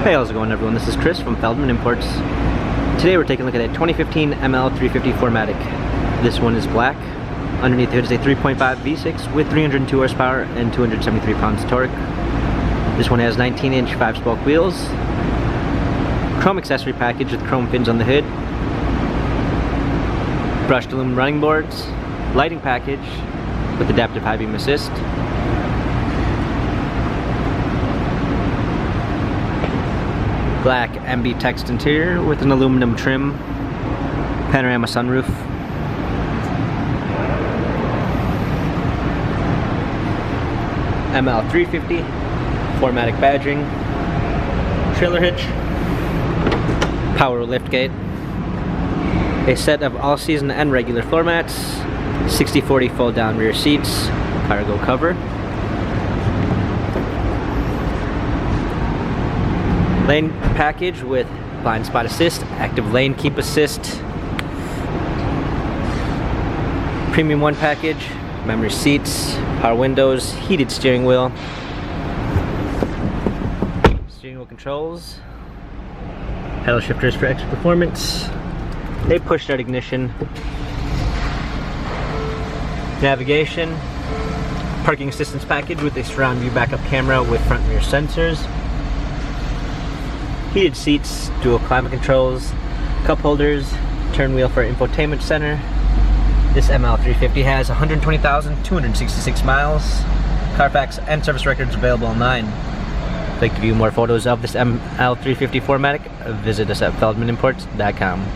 Hey, how's it going everyone? This is Chris from Feldmann Imports. Today we're taking a look at a 2015 ML350 4MATIC. This one is black. Underneath the hood is a 3.5 V6 with 302 horsepower and 273 pounds torque. This one has 19-inch 5-spoke wheels, chrome accessory package with chrome fins on the hood, brushed aluminum running boards, lighting package with adaptive high beam assist, black MB text interior with an aluminum trim, panorama sunroof, ML350 4MATIC badging, trailer hitch, power liftgate, a set of all-season and regular floor mats, 60/40 fold-down rear seats, cargo cover, lane package with blind spot assist, active lane keep assist, premium one package, memory seats, power windows, heated steering wheel controls, pedal shifters for extra performance, a push start ignition, navigation, parking assistance package with a surround view backup camera with front rear sensors, heated seats, dual climate controls, cup holders, turn wheel for infotainment center. This ML350 has 120,266 miles. Carfax and service records available online. If you'd like to view more photos of this ML350 4MATIC, visit us at feldmanimports.com.